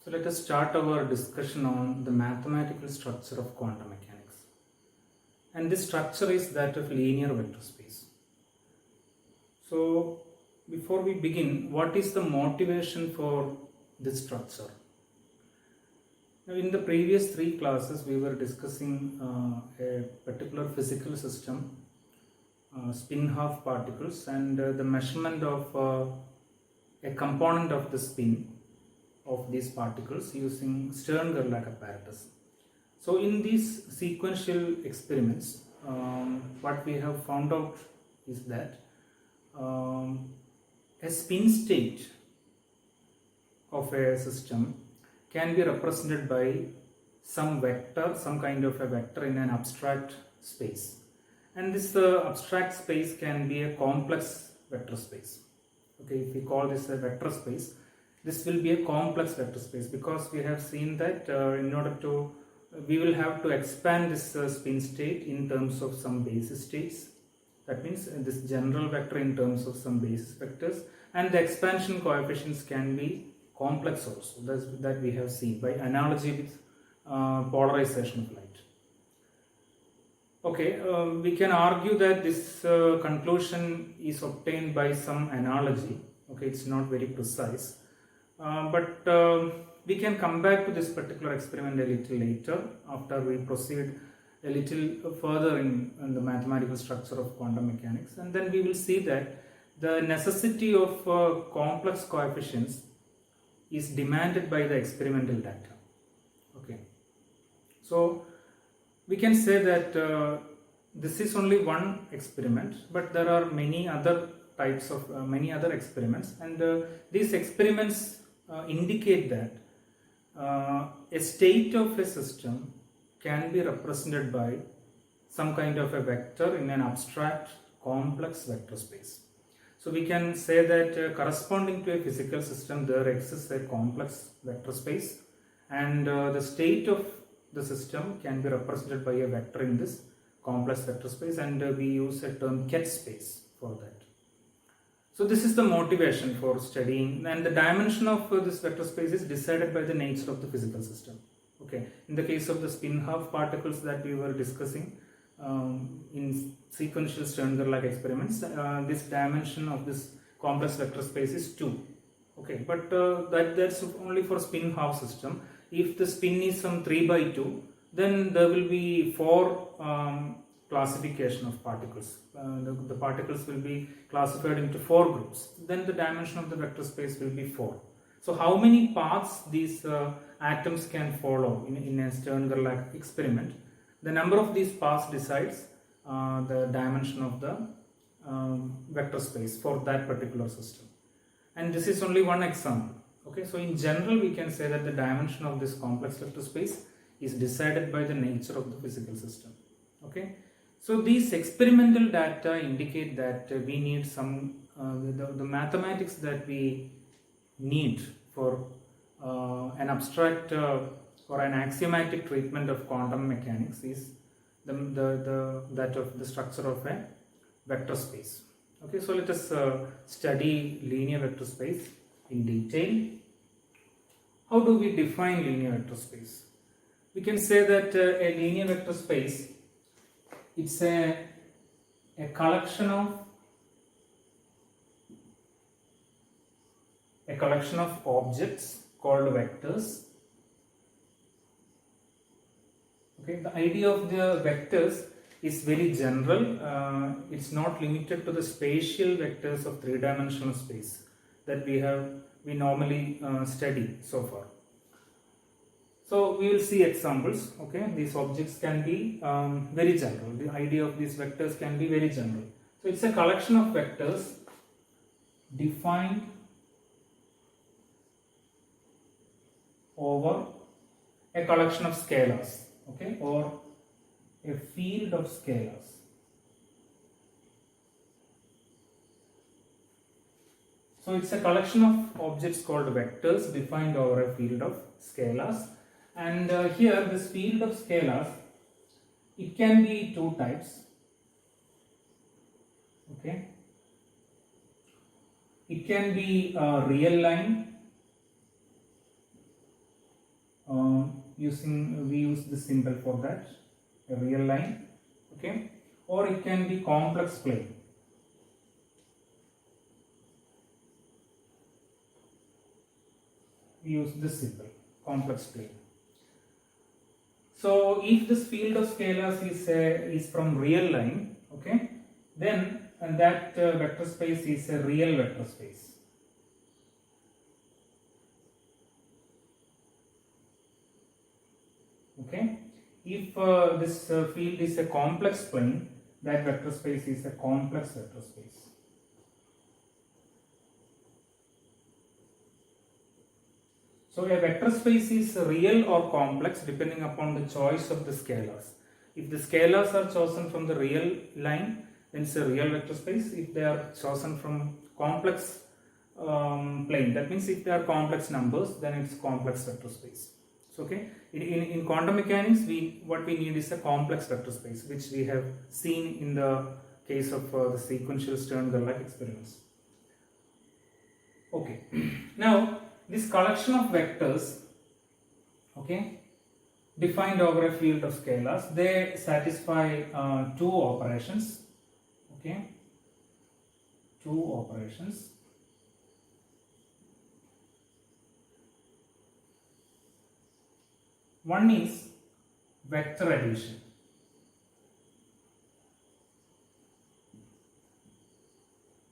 So let us start our discussion on the mathematical structure of quantum mechanics. And this structure is that of linear vector space. So before we begin, what is the motivation for this structure? Now, in the previous three classes, we were discussing a particular physical system, spin-half particles, and the measurement of a component of the spin of these particles using Stern-Gerlach apparatus. So in these sequential experiments, what we have found out is that a spin state of a system can be represented by some vector, some kind of a vector in an abstract space. And this abstract space can be a complex vector space. Okay, if we call this a vector space, this will be a complex vector space because we have seen that in order to, we will have to expand this spin state in terms of some basis states. That means this general vector in terms of some basis vectors, and the expansion coefficients can be complex also. That we have seen by analogy with polarization of light. Okay, we can argue that this conclusion is obtained by some analogy. Okay, it's not very precise. But we can come back to this particular experiment a little later after we proceed a little further in the mathematical structure of quantum mechanics, and then we will see that the necessity of complex coefficients is demanded by the experimental data. Okay, so we can say that this is only one experiment, but there are many other types of many other experiments, and these experiments indicate that a state of a system can be represented by some kind of a vector in an abstract complex vector space. So we can say that corresponding to a physical system there exists a complex vector space, and the state of the system can be represented by a vector in this complex vector space, and we use a term Ket space for that. So this is the motivation for studying, and the dimension of this vector space is decided by the nature of the physical system. Okay, in the case of the spin-half particles that we were discussing in sequential Stern-Gerlach experiments, this dimension of this complex vector space is 2. Okay, but that's only for spin-half system. If the spin is some 3 by 2, then there will be 4 classification of particles. The particles will be classified into 4 groups. Then the dimension of the vector space will be 4. So how many paths these atoms can follow in a Stern-Gerlach experiment? The number of these paths decides the dimension of the vector space for that particular system. And this is only one example. Okay, so in general we can say that the dimension of this complex vector space is decided by the nature of the physical system. Okay, so these experimental data indicate that we need some the mathematics that we need for an abstract or an axiomatic treatment of quantum mechanics is that of the structure of a vector space. Okay, so let us study linear vector space in detail. How do we define linear vector space? We can say that a linear vector space, it's a collection of objects called vectors. Okay, the idea of the vectors is very general. It's not limited to the spatial vectors of three-dimensional space that we normally study so far. So we will see examples. Okay, these objects can be very general. The idea of these vectors can be very general. So it's a collection of vectors defined over a collection of scalars, okay, or a field of scalars. So it's a collection of objects called vectors defined over a field of scalars, and here this field of scalars, it can be 2 types. Okay, it can be a real line we use this symbol for that, a real line, okay, or it can be complex plane. We use this symbol, complex plane. So if this field of scalars is from real line, okay, then that vector space is a real vector space. Okay, if this field is a complex plane, that vector space is a complex vector space. So a vector space is real or complex depending upon the choice of the scalars. If the scalars are chosen from the real line, then it's a real vector space. If they are chosen from complex plane, that means if they are complex numbers, then it's complex vector space. So, okay, in quantum mechanics, what we need is a complex vector space, which we have seen in the case of the sequential Stern-Gerlach experiments. Okay, now this collection of vectors, okay, defined over a field of scalars, they satisfy two operations, okay, two operations. One is vector addition.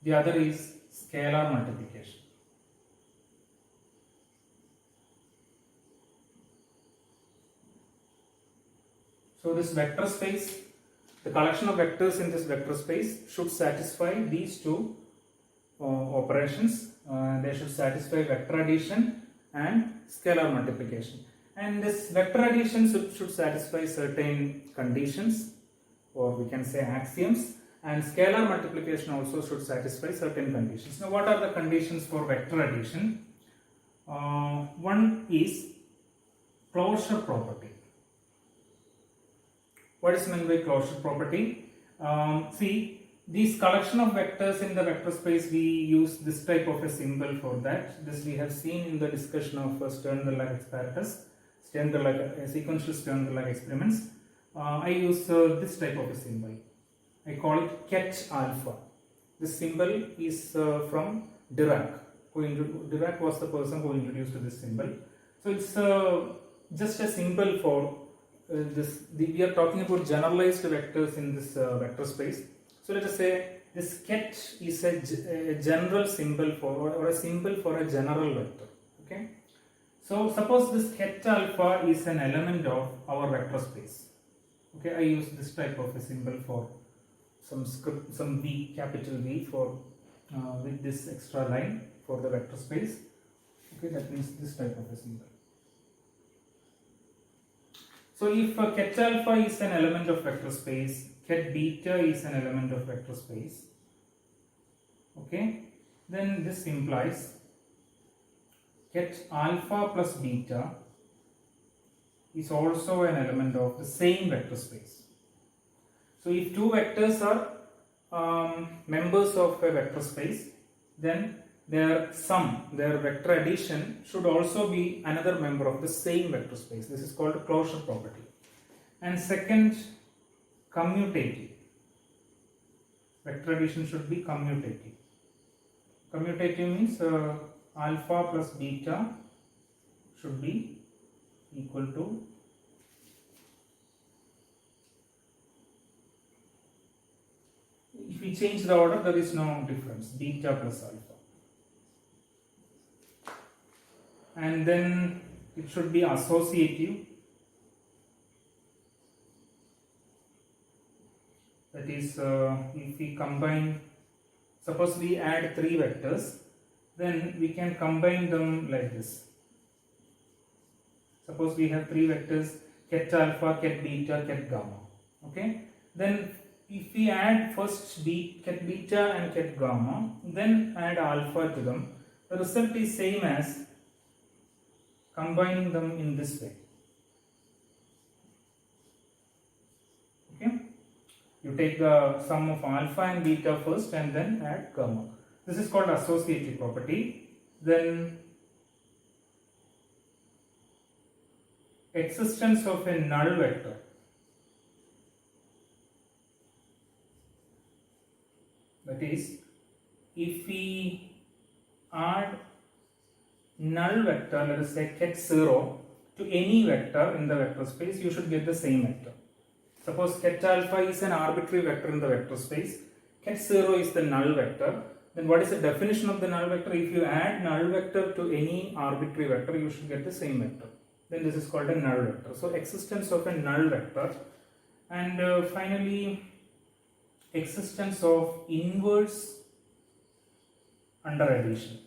The other is scalar multiplication. So this vector space, the collection of vectors in this vector space should satisfy these two operations. They should satisfy vector addition and scalar multiplication. And this vector addition should satisfy certain conditions, or we can say axioms, and scalar multiplication also should satisfy certain conditions. Now, what are the conditions for vector addition? One is closure property. What is meant by closure property? See, these collection of vectors in the vector space, we use this type of a symbol for that. This we have seen in the discussion of Stern-Gerlach apparatus, sequential Stern-Gerlach experiments. I use this type of a symbol. I call it ket alpha. This symbol is from Dirac. Dirac was the person who introduced this symbol. So it's just a symbol for we are talking about generalized vectors in this vector space. So let us say this ket is a general symbol for, or a symbol for a general vector. Okay. So suppose this ket alpha is an element of our vector space. Okay, I use this type of a symbol for some script, some V, capital V for with this extra line for the vector space. Okay, that means this type of a symbol. So if ket alpha is an element of vector space, ket beta is an element of vector space, okay, then this implies ket alpha plus beta is also an element of the same vector space. So if two vectors are members of a vector space, then their sum, their vector addition should also be another member of the same vector space. This is called a closure property. And second, commutative. Vector addition should be commutative. Commutative means alpha plus beta should be equal to if we change the order, there is no difference, beta plus alpha. And then it should be associative, that is if we combine, suppose we add three vectors, then we can combine them like this. Suppose we have three vectors, ket alpha, ket beta, ket gamma. Okay, then if we add first ket beta and ket gamma, then add alpha to them, the result is same as combining them in this way. Okay, you take the sum of alpha and beta first and then add gamma. This is called associative property. Then existence of a null vector. That is, if we add null vector, let us say ket 0, to any vector in the vector space, you should get the same vector. Suppose ket alpha is an arbitrary vector in the vector space, ket 0 is the null vector. Then what is the definition of the null vector? If you add null vector to any arbitrary vector, you should get the same vector. Then this is called a null vector. So existence of a null vector. And finally, existence of inverse under addition.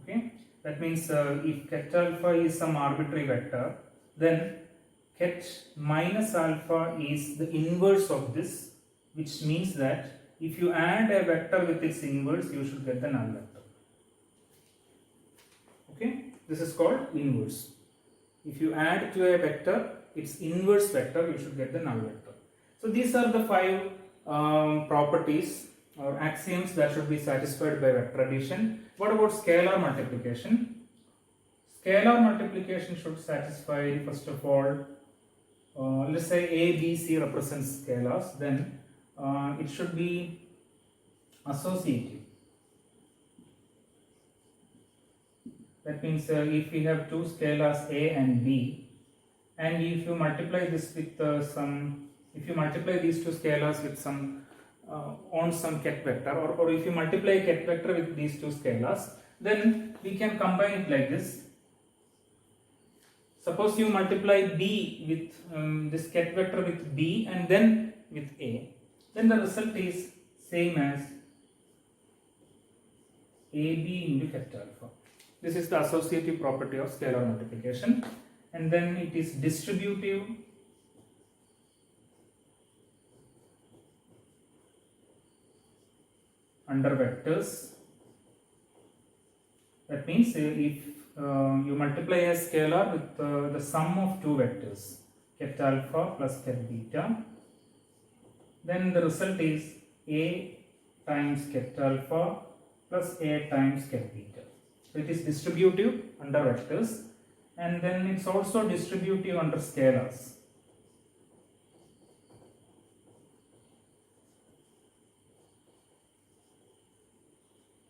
Okay, that means if ket alpha is some arbitrary vector, then ket minus alpha is the inverse of this, which means that if you add a vector with its inverse, you should get the null vector. Okay, this is called inverse. If you add to a vector its inverse vector, you should get the null vector. So these are the 5 properties or axioms that should be satisfied by vector addition. What about scalar multiplication? Scalar multiplication should satisfy, first of all, let's say A, B, C represents scalars, then it should be associative. That means if we have two scalars A and B, and if you multiply this with if you multiply these two scalars with some on some ket vector, or if you multiply a ket vector with these two scalars, then we can combine it like this. Suppose you multiply B with this ket vector with B and then with A, then the result is same as AB into ket alpha. This is the associative property of scalar multiplication. And then it is distributive under vectors. That means if you multiply a scalar with the sum of two vectors, ket alpha plus ket beta, then the result is A times ket alpha plus A times ket beta. So it is distributive under vectors, and then it's also distributive under scalars.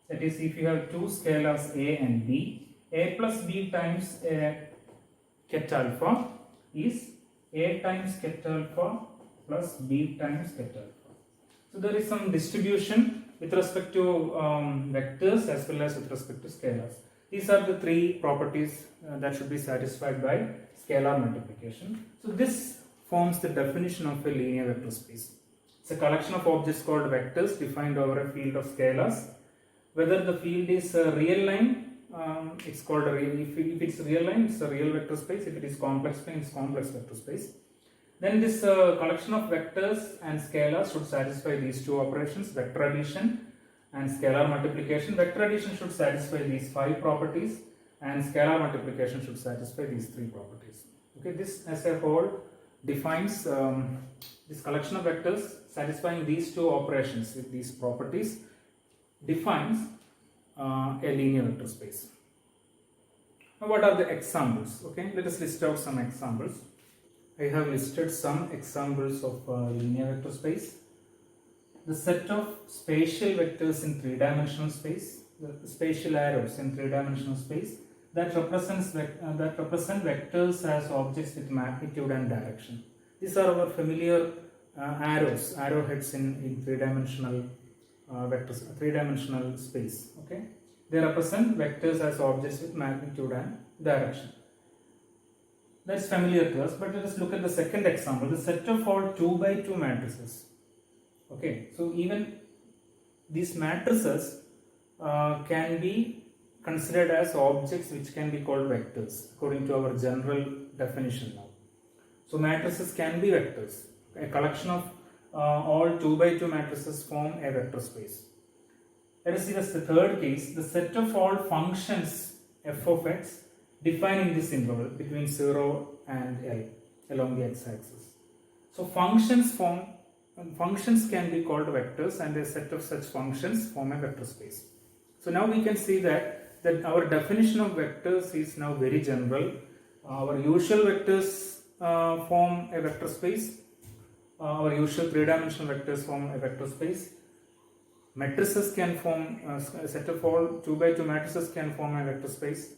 That is, if you have two scalars A and B, A plus B times ket alpha is A times ket alpha plus B times ket alpha. So there is some distribution with respect to vectors as well as with respect to scalars. These are the 3 properties that should be satisfied by scalar multiplication. So this forms the definition of a linear vector space. It's a collection of objects called vectors defined over a field of scalars. Whether the field is a real line, it's called a real. If it's a real line, it's a real vector space. If it is complex line, it's complex vector space. Then this collection of vectors and scalars should satisfy these 2 operations: vector addition and scalar multiplication. Vector addition should satisfy these 5 properties, and scalar multiplication should satisfy these 3 properties. Okay, this as a whole defines this collection of vectors satisfying these 2 operations with these properties defines a linear vector space. Now, what are the examples? Okay, let us list out some examples. I have listed some examples of linear vector space. The set of spatial vectors in 3-dimensional space, the spatial arrows in 3-dimensional space that represent vectors as objects with magnitude and direction. These are our familiar arrowheads in 3-dimensional vectors, 3-dimensional space. Okay, they represent vectors as objects with magnitude and direction. That's familiar to us, but let us look at the second example, the set of all 2 by 2 matrices. Okay, so even these matrices can be considered as objects which can be called vectors according to our general definition now. So matrices can be vectors. A collection of all 2 by 2 matrices form a vector space. Let us see the third case, the set of all functions f of x defined in this interval between 0 and L along the x-axis. So functions can be called vectors, and a set of such functions form a vector space. So now we can see that that our definition of vectors is now very general. Our usual vectors form a vector space. Our usual three-dimensional vectors form a vector space. Matrices can form a set of all 2 by 2 matrices can form a vector space.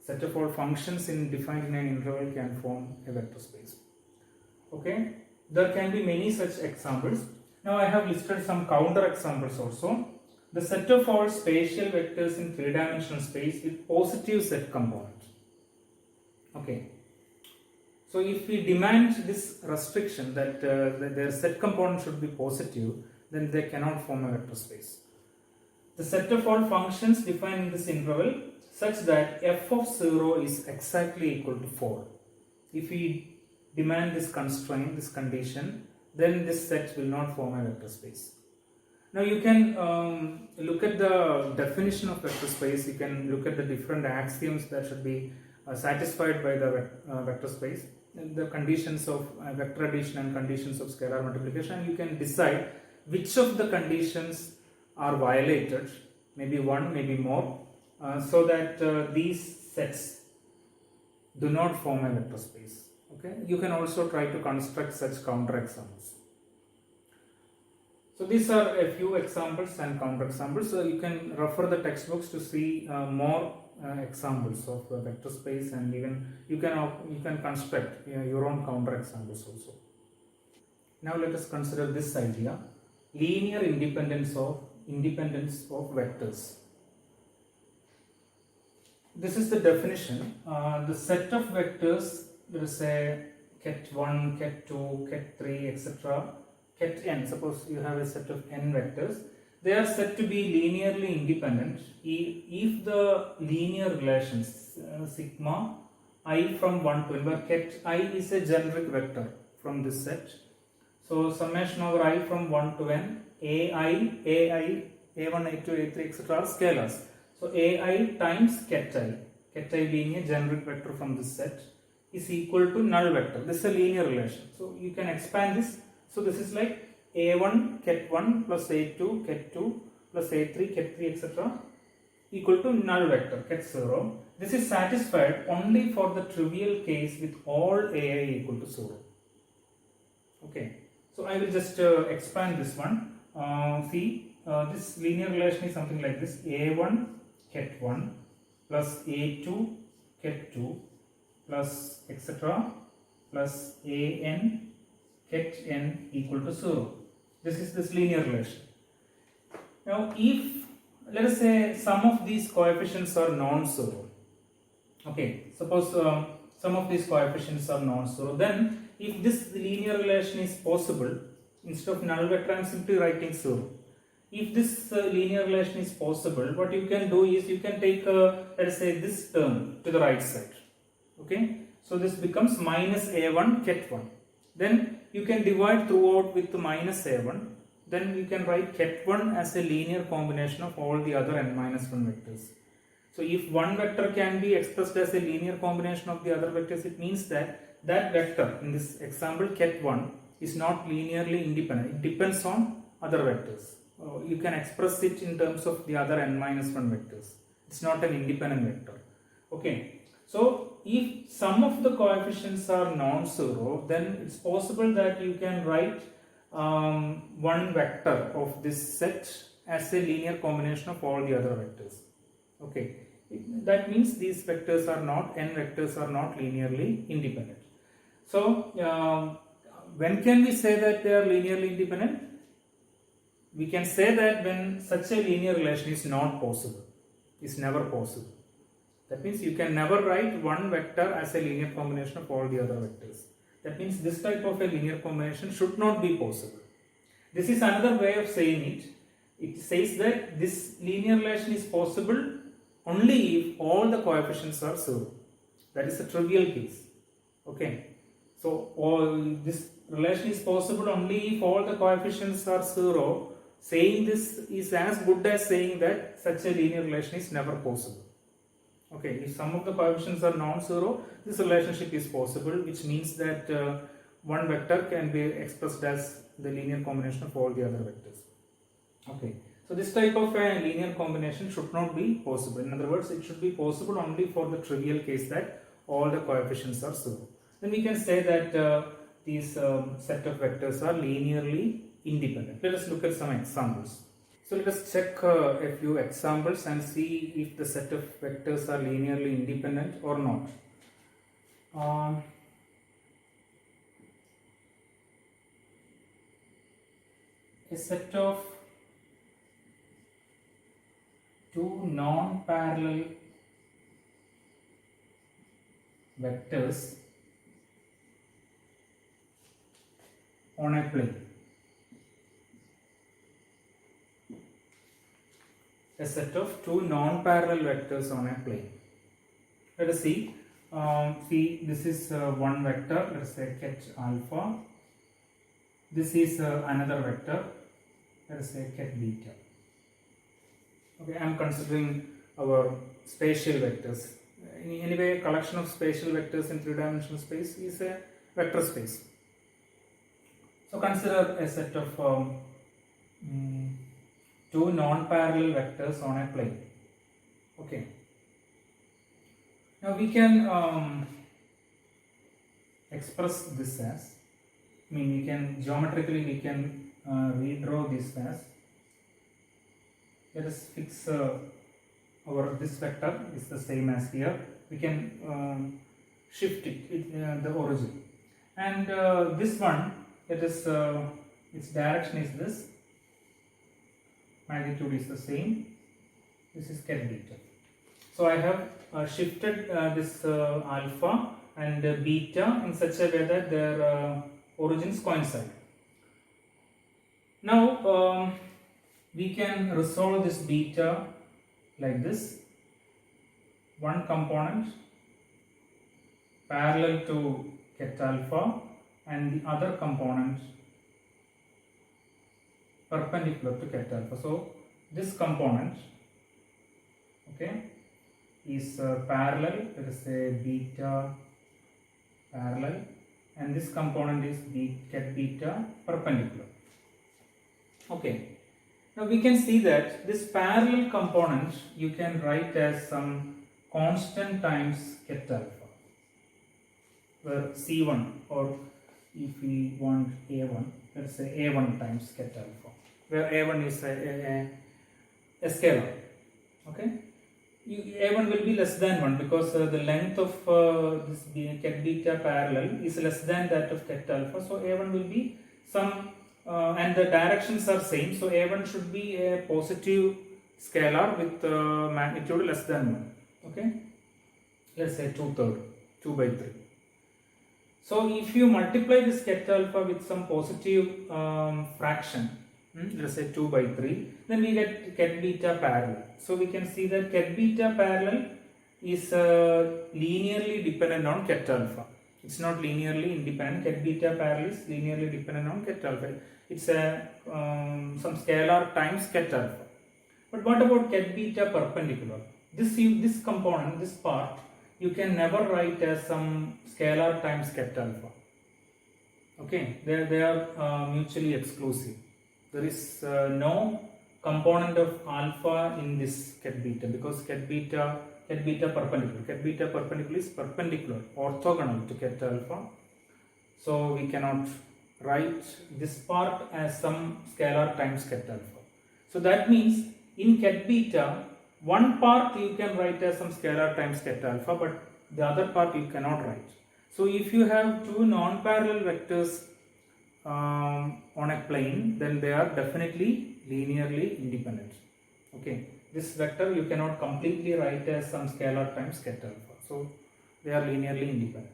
Set of all functions defined in an interval can form a vector space. Okay, there can be many such examples. Now I have listed some counter examples also. The set of all spatial vectors in three-dimensional space with positive set component. Okay. So if we demand this restriction that their set component should be positive, then they cannot form a vector space. The set of all functions defined in this interval such that f of 0 is exactly equal to 4. If we demand this constraint, this condition, then this set will not form a vector space. Now you can look at the definition of vector space. You can look at the different axioms that should be satisfied by the vector space, the conditions of vector addition and conditions of scalar multiplication. You can decide which of the conditions are violated, maybe one, maybe more, so that these sets do not form a vector space. Okay, you can also try to construct such counter examples. So these are a few examples and counter examples. So you can refer the textbooks to see more examples of vector space, and even you can construct your own counter examples also. Now let us consider this idea: linear independence of vectors. This is the definition. The set of vectors, let us say ket1, ket2, ket3, etc. ket n. Suppose you have a set of n vectors. They are said to be linearly independent if the linear relations sigma I from 1 to n, where ket I is a generic vector from this set. So summation over I from 1 to n, ai, a1, a2, a3, etc. are scalars. So ai times ket I being a generic vector from this set, is equal to null vector. This is a linear relation. So you can expand this. So this is like a1 ket1 plus a2 ket2 plus a3 ket3 etc. equal to null vector ket0. This is satisfied only for the trivial case with all ai equal to 0. Okay. So I will just expand this one. This linear relation is something like this: a1 ket1 plus a2 ket2 plus etc. plus an ket n equal to 0. This is this linear relation. Now if, let us say, some of these coefficients are non-zero. Okay, suppose some of these coefficients are non-zero, then if this linear relation is possible, instead of null vector I am simply writing 0. If this linear relation is possible, what you can do is you can take let us say this term to the right side. Okay, so this becomes minus a1 ket1. Then you can divide throughout with the minus a1. Then you can write ket1 as a linear combination of all the other n minus 1 vectors. So if one vector can be expressed as a linear combination of the other vectors, it means that that vector in this example ket1 is not linearly independent. It depends on other vectors. You can express it in terms of the other n minus 1 vectors. It's not an independent vector. Okay. So if some of the coefficients are non-zero, then it's possible that you can write one vector of this set as a linear combination of all the other vectors. Okay, that means these vectors are not, n vectors are not linearly independent. So when can we say that they are linearly independent? We can say that when such a linear relation is not possible, is never possible. That means you can never write one vector as a linear combination of all the other vectors. That means this type of a linear combination should not be possible. This is another way of saying it. It says that this linear relation is possible only if all the coefficients are 0. That is a trivial case. Okay. So this relation is possible only if all the coefficients are 0. Saying this is as good as saying that such a linear relation is never possible. Okay, if some of the coefficients are non-zero, this relationship is possible, which means that one vector can be expressed as the linear combination of all the other vectors. Okay, So this type of a linear combination should not be possible. In other words, it should be possible only for the trivial case that all the coefficients are 0. Then we can say that these set of vectors are linearly independent. Let us look at some examples. So let us check a few examples and see if the set of vectors are linearly independent or not. A set of two non-parallel vectors on a plane. A set of two non-parallel vectors on a plane. Let us see. See, this is one vector. Let us say ket alpha. This is another vector. Let us say ket beta. Okay, I am considering our spatial vectors. Anyway, a collection of spatial vectors in three-dimensional space is a vector space. So consider a set of two non-parallel vectors on a plane. Okay. Now we can express this as, we can geometrically redraw this as. Let us fix this vector is the same as here. We can shift the origin, and this one, it is its direction is this. Magnitude is the same. This is ket beta. So I have shifted this alpha and beta in such a way that their origins coincide. Now we can resolve this beta like this. One component parallel to ket alpha and the other component perpendicular to ket alpha. So this component, okay, is parallel. Let us say beta parallel, and this component is ket beta perpendicular. Okay. Now we can see that this parallel component you can write as some constant times ket alpha, where C1, or if we want A1, let's say A1 times ket alpha, where A1 is a scalar. Okay, A1 will be less than 1 because the length of this ket beta parallel is less than that of ket alpha, so A1 will be some and the directions are same, so A1 should be a positive scalar with magnitude less than 1. Okay, let's say 2/3, 2 by 3. So if you multiply this ket alpha with some positive fraction, let's say 2 by 3, then we get ket beta parallel. So we can see that ket beta parallel is linearly dependent on ket alpha. It's not linearly independent. Ket beta parallel is linearly dependent on ket alpha. It's a some scalar times ket alpha. But what about ket beta perpendicular? This component, this part, you can never write as some scalar times ket alpha. Okay, they are mutually exclusive. There is no component of alpha in this ket beta, because ket beta perpendicular. Ket beta perpendicular is perpendicular, orthogonal to ket alpha. So we cannot write this part as some scalar times ket alpha. So that means in ket beta, one part you can write as some scalar times ket alpha, but the other part you cannot write. So if you have two non-parallel vectors on a plane, then they are definitely linearly independent. Okay, this vector you cannot completely write as some scalar times ket alpha. So they are linearly independent.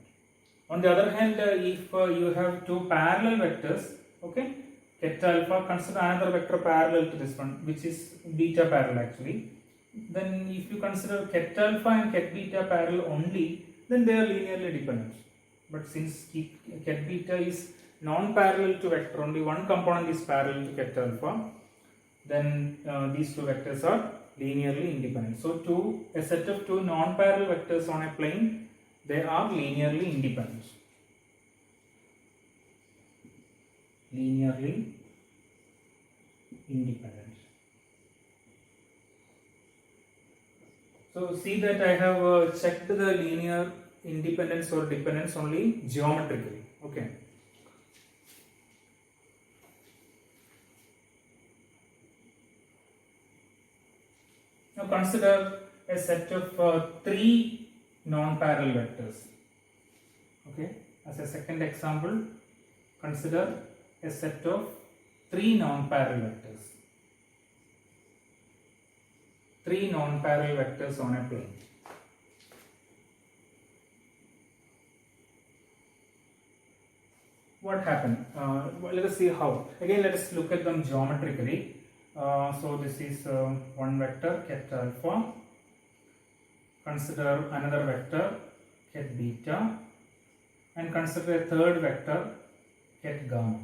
On the other hand, if you have two parallel vectors, okay, ket alpha, consider another vector parallel to this one, which is beta parallel actually. Then if you consider ket alpha and ket beta parallel only, then they are linearly dependent. But since ket beta is non-parallel to vector, only one component is parallel to ket alpha, then these two vectors are linearly independent. So a set of two non-parallel vectors on a plane, they are linearly independent. Linearly independent. So see that I have checked the linear independence or dependence only geometrically. Okay. Now consider a set of three non-parallel vectors. Okay. As a second example, consider a set of three non-parallel vectors. Three non-parallel vectors on a plane. What happened? Well, let us see how. Again, let us look at them geometrically. So this is one vector, ket alpha. Consider another vector, ket beta. And consider a third vector, ket gamma.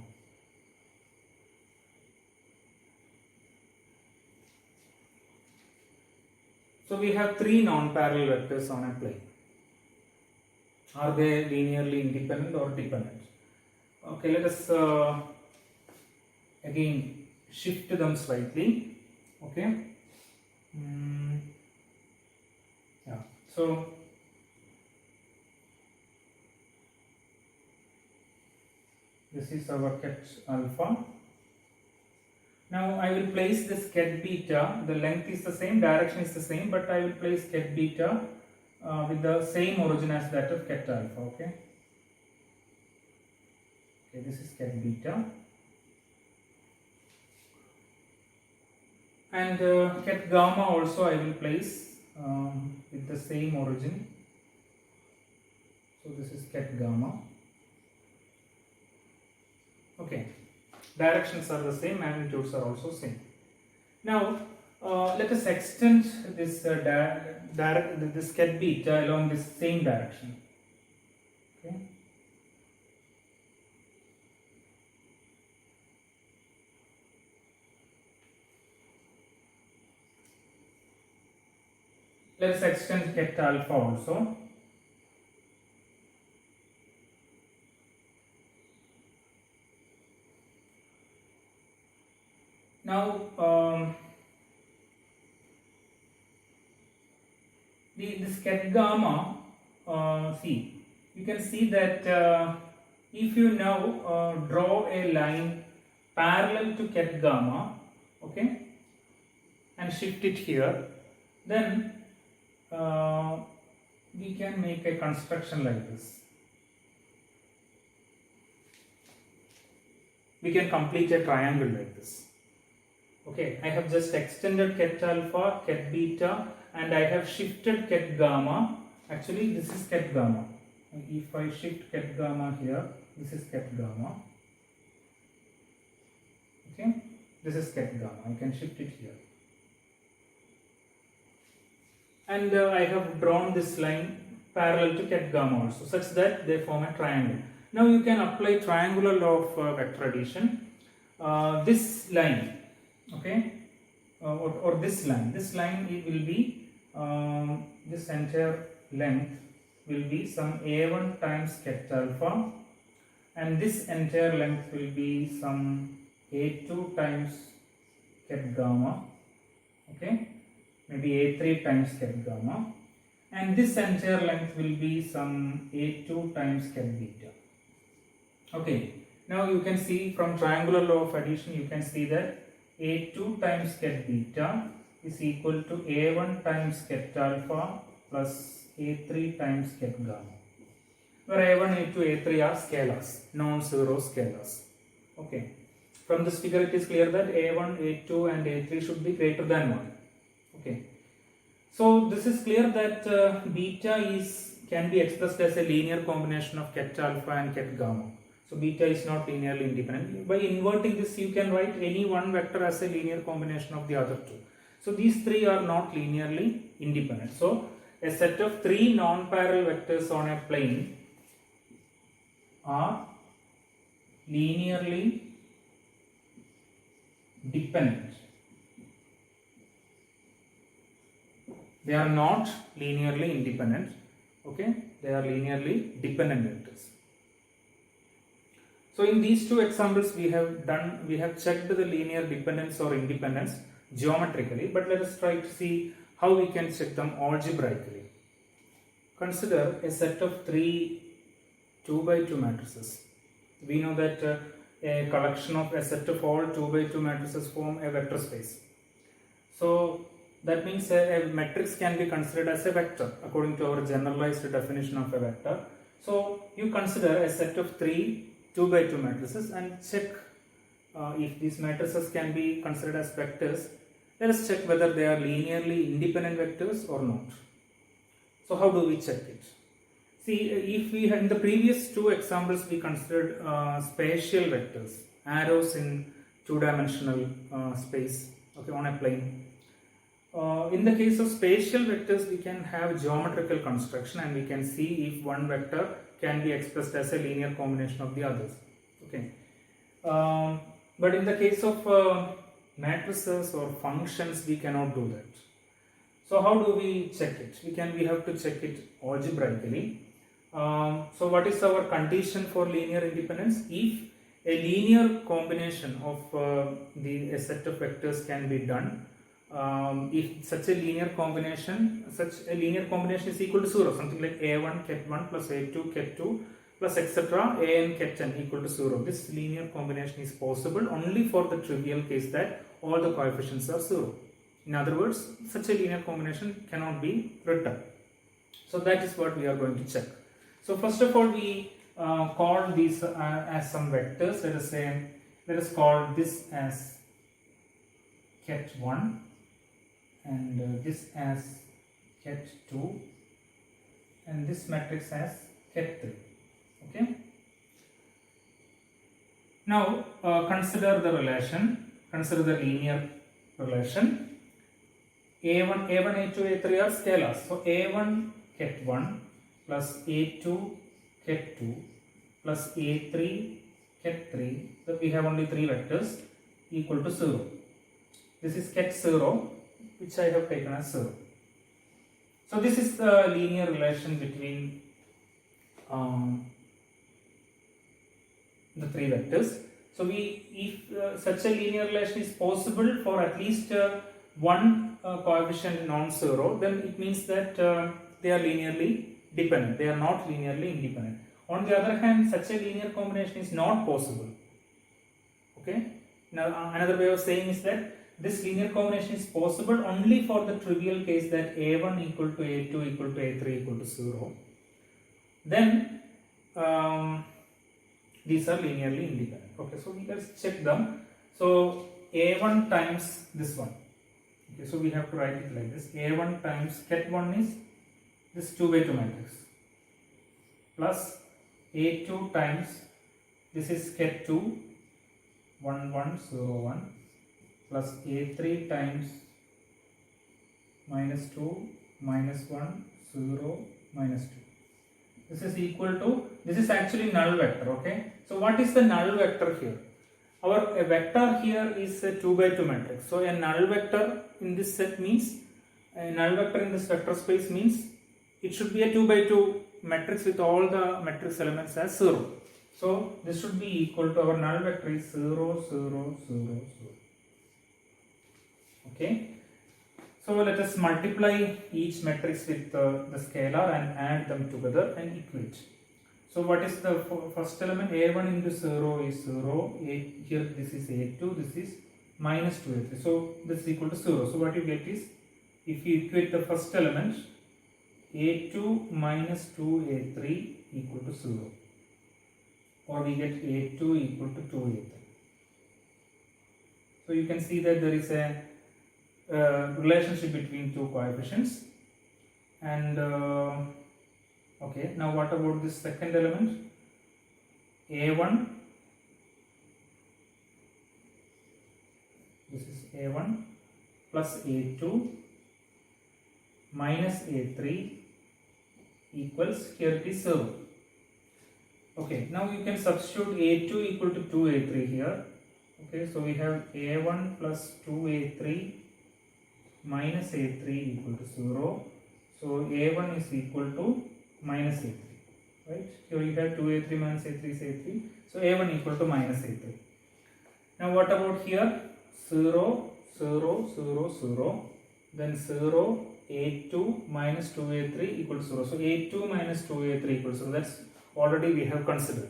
So we have three non-parallel vectors on a plane. Are they linearly independent or dependent? Okay, let us again shift them slightly. Okay. Yeah. So this is our ket alpha. Now I will place this ket beta. The length is the same, direction is the same, but I will place ket beta with the same origin as that of ket alpha. Okay. Okay, this is ket beta. And ket gamma also I will place with the same origin. So this is ket gamma. Okay, directions are the same, magnitudes are also same. Now let us extend this this ket beta along this same direction. Okay. Let us extend ket alpha also. Now this ket gamma, see, you can see that if you now draw a line parallel to ket gamma, okay, and shift it here, then we can make a construction like this. We can complete a triangle like this. Okay, I have just extended ket alpha, ket beta, and I have shifted ket gamma. Actually, this is ket gamma. If I shift ket gamma here, this is ket gamma. Okay, this is ket gamma. I can shift it here. And I have drawn this line parallel to ket gamma also, such that they form a triangle. Now you can apply triangular law of vector addition. This line, okay, or this line it will be this entire length will be some a1 times ket alpha, and this entire length will be some a2 times ket gamma, okay, maybe a3 times ket gamma, and this entire length will be some a2 times ket beta. Okay, now you can see from triangular law of addition, you can see that a2 times ket beta is equal to a1 times ket alpha plus a3 times ket gamma, where a1, a2, a3 are scalars, non-zero scalars. Okay, from this figure it is clear that a1, a2 and a3 should be greater than 1. Okay, so this is clear that beta can be expressed as a linear combination of ket alpha and ket gamma. So beta is not linearly independent. By inverting this, you can write any one vector as a linear combination of the other two. So these three are not linearly independent. So a set of three non-parallel vectors on a plane are linearly dependent. They are not linearly independent. Okay, they are linearly dependent vectors. So in these two examples we have checked the linear dependence or independence geometrically, but let us try to see how we can check them algebraically. Consider a set of 3 2 by 2 matrices. We know that a collection of a set of all 2 by 2 matrices form a vector space. So that means a matrix can be considered as a vector according to our generalized definition of a vector. So you consider a set of 3 2 by 2 matrices and check if these matrices can be considered as vectors. Let us check whether they are linearly independent vectors or not. So how do we check it? See, if we had in the previous 2 examples we considered spatial vectors, arrows in 2-dimensional space, okay, on a plane. In the case of spatial vectors, we can have geometrical construction and we can see if one vector can be expressed as a linear combination of the others. Okay, but in the case of matrices or functions, we cannot do that. So how do we check it? We have to check it algebraically. So what is our condition for linear independence? If a linear combination of a set of vectors can be done, if such a linear combination is equal to 0, something like a1 ket1 plus a2 ket2 plus etc. an ket10 equal to 0. This linear combination is possible only for the trivial case that all the coefficients are 0. In other words, such a linear combination cannot be written. So that is what we are going to check. So first of all, we call these as some vectors. Let us call this as ket1 and this as ket2 and this matrix as ket3. Okay. Now consider the linear relation. A1, A2, A3 are scalars. So A1 ket1 plus A2 ket2 plus A3 ket3. So we have only 3 vectors equal to 0. This is ket0, which I have taken as 0. So this is the linear relation between the 3 vectors. So if such a linear relation is possible for at least one coefficient non-zero, then it means that they are linearly dependent. They are not linearly independent. On the other hand, such a linear combination is not possible. Okay. Now another way of saying is that this linear combination is possible only for the trivial case that a1 equal to a2 equal to a3 equal to 0. Then these are linearly independent. Okay, so let's check them. So a1 times this one. Okay, so we have to write it like this. A1 times ket1 is this 2 by 2 matrix plus a2 times this is ket2 1 1 0 1 plus a3 times minus 2 minus 1 0 minus 2. This is equal to, this is actually null vector. Okay, so what is the null vector here? A vector here is a 2 by 2 matrix. So a null vector in this set means, a null vector in this vector space means it should be a 2 by 2 matrix with all the matrix elements as 0. So this should be equal to, our null vector is 0 0 0 0. Okay. So let us multiply each matrix with the scalar and add them together and equate. So what is the first element? A1 into 0 is 0. Here this is A2, this is minus 2A3. So this is equal to 0. So what you get is, if you equate the first element, A2 minus 2A3 equal to 0. Or we get A2 equal to 2A3. So you can see that there is a relationship between two coefficients. And okay, now what about this second element? A1, this is A1 plus A2 minus A3 equals, here it is 0. Okay, now you can substitute A2 equal to 2A3 here. Okay, so we have A1 plus 2A3 minus A3 equal to 0. So A1 is equal to minus A3, right? Here you have 2A3 minus A3 is A3. So A1 equal to minus A3. Now what about here? 0, 0, 0, 0. then 0, a2 minus 2a3 equals 0. So a2 minus 2a3 equals 0. That's already we have considered.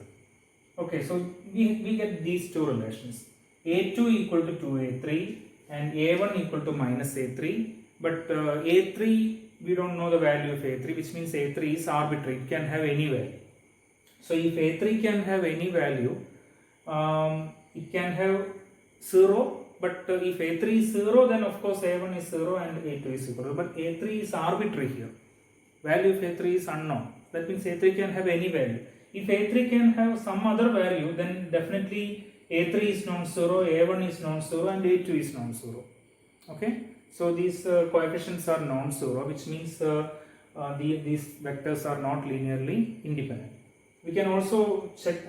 Okay, so we get these two relations. A2 equal to 2a3 and a1 equal to minus a3. But a3, we don't know the value of a3, which means a3 is arbitrary. It can have any value. So if a3 can have any value, it can have 0. But if a3 is 0, then of course a1 is 0 and a2 is 0. But a3 is arbitrary here. Value of a3 is unknown. That means a3 can have any value. If a3 can have some other value, then definitely a3 is non-zero, a1 is non-zero and a2 is non-zero. Okay. So these coefficients are non-zero, which means these vectors are not linearly independent. We can also check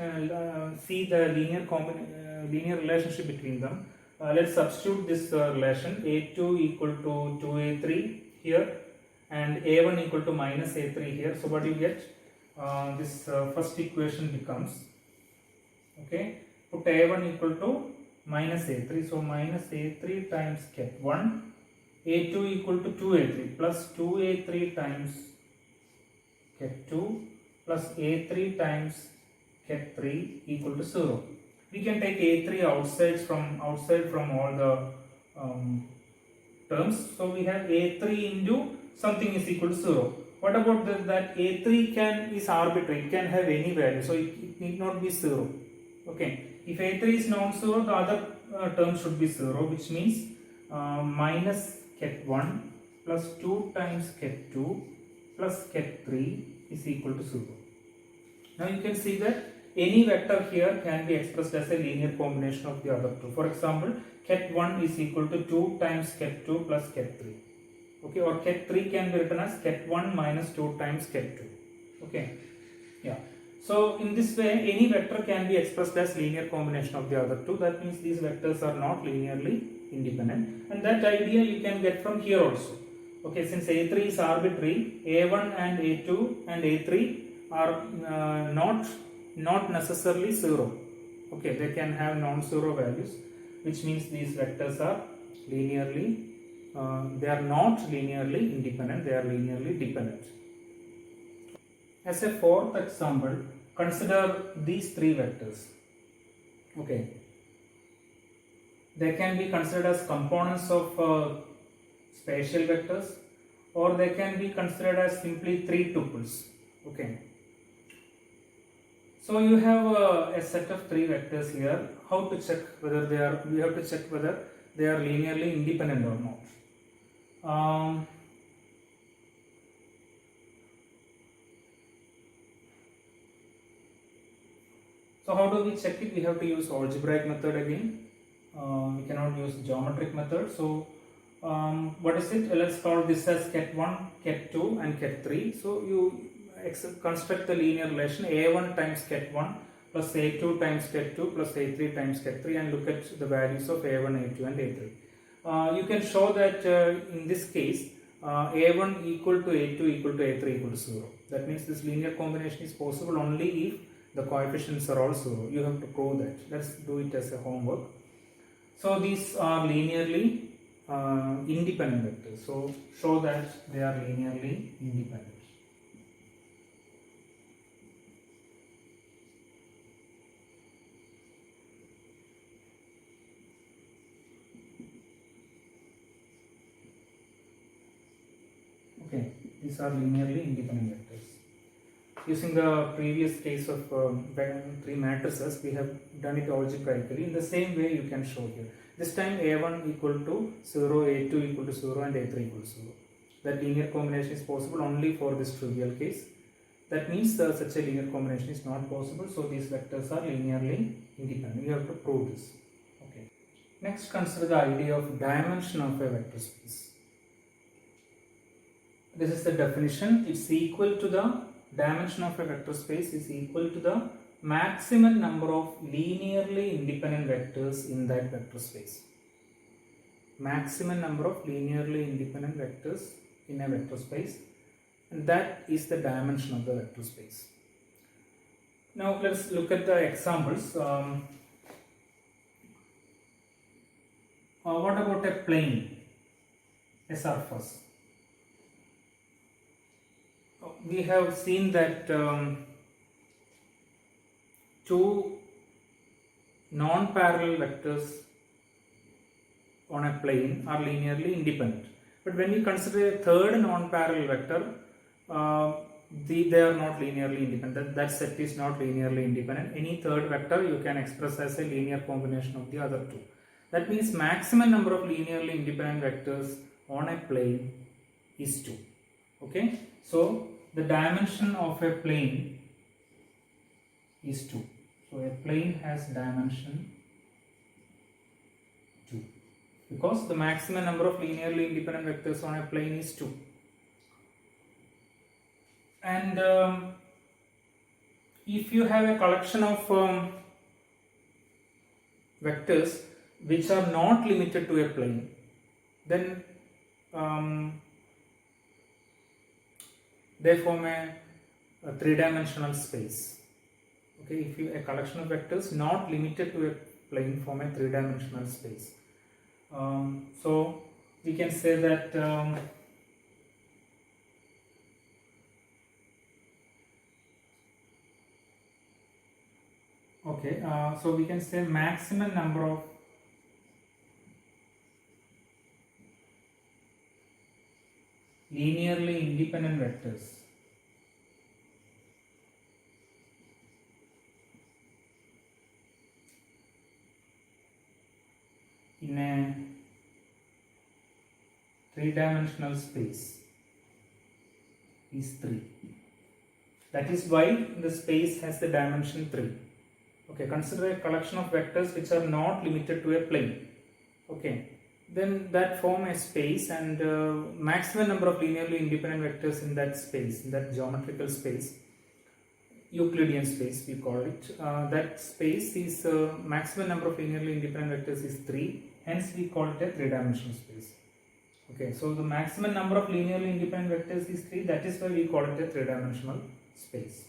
see the linear relationship between them. Let's substitute this relation a2 equal to 2a3 here and a1 equal to minus a3 here. So what you get? This first equation becomes, okay, put a1 equal to minus a3. So minus a3 times ket1, a2 equal to 2a3 plus 2a3 times ket2 plus a3 times ket3 equal to 0. We can take a3 outside from all the terms. So we have a3 into something is equal to 0. What about that a3 is arbitrary, it can have any value, so it need not be 0. Okay, if a3 is non-zero, the other term should be 0, which means minus ket1 plus 2 times ket2 plus ket3 is equal to 0. Now you can see that any vector here can be expressed as a linear combination of the other two. For example, ket1 is equal to 2 times ket2 plus ket3. Okay, or ket3 can be written as ket1 minus 2 times ket2. Okay, yeah. So in this way, any vector can be expressed as linear combination of the other two. That means these vectors are not linearly independent, and that idea you can get from here also. Okay, since a3 is arbitrary, a1 and a2 and a3 are not necessarily 0. Okay, they can have non-zero values, which means these vectors are linearly they are not linearly independent, they are linearly dependent. As a fourth example, consider these three vectors. Okay, they can be considered as components of spatial vectors, or they can be considered as simply three tuples. Okay, so you have a set of three vectors here. How to check whether they are? We have to check whether they are linearly independent or not. So how do we check it? We have to use algebraic method again. We cannot use geometric method. So what is it? Let's call this as ket1, ket2 and ket3. So you construct the linear relation a1 times ket1 plus a2 times ket2 plus a3 times ket3 and look at the values of a1, a2 and a3. You can show that in this case a1 equal to a2 equal to a3 equal to 0. That means this linear combination is possible only if the coefficients are all 0. You have to prove that. Let's do it as a homework. So these are linearly independent vectors. So show that they are linearly independent. Okay, these are linearly independent vectors. Using the previous case of three matrices, we have done it algebraically. In the same way, you can show here. This time a1 equal to 0, a2 equal to 0 and a3 equal to 0. That linear combination is possible only for this trivial case. That means such a linear combination is not possible. So these vectors are linearly independent. You have to prove this. Okay. Next, consider the idea of dimension of a vector space. This is the definition. It's equal to the dimension of a vector space is equal to the maximum number of linearly independent vectors in that vector space. Maximum number of linearly independent vectors in a vector space, and that is the dimension of the vector space. Now let's look at the examples. What about a plane? a surface. We have seen that two non-parallel vectors on a plane are linearly independent. But when we consider a third non-parallel vector, they are not linearly independent. That set is not linearly independent. Any third vector you can express as a linear combination of the other two. That means maximum number of linearly independent vectors on a plane is 2. Okay, so the dimension of a plane is 2. So a plane has dimension 2 because the maximum number of linearly independent vectors on a plane is 2. And if you have a collection of vectors which are not limited to a plane, then they form a three-dimensional space. Okay, if you a collection of vectors not limited to a plane form a three-dimensional space. So we can say that so we can say maximum number of linearly independent vectors in a three-dimensional space is 3. That is why the space has the dimension 3. Okay, consider a collection of vectors which are not limited to a plane. Okay, then that form a space, and maximum number of linearly independent vectors in that space, in that geometrical space, Euclidean space we call it. That space is maximum number of linearly independent vectors is 3. Hence we call it a three-dimensional space. Okay, so the maximum number of linearly independent vectors is 3. That is why we call it a three-dimensional space.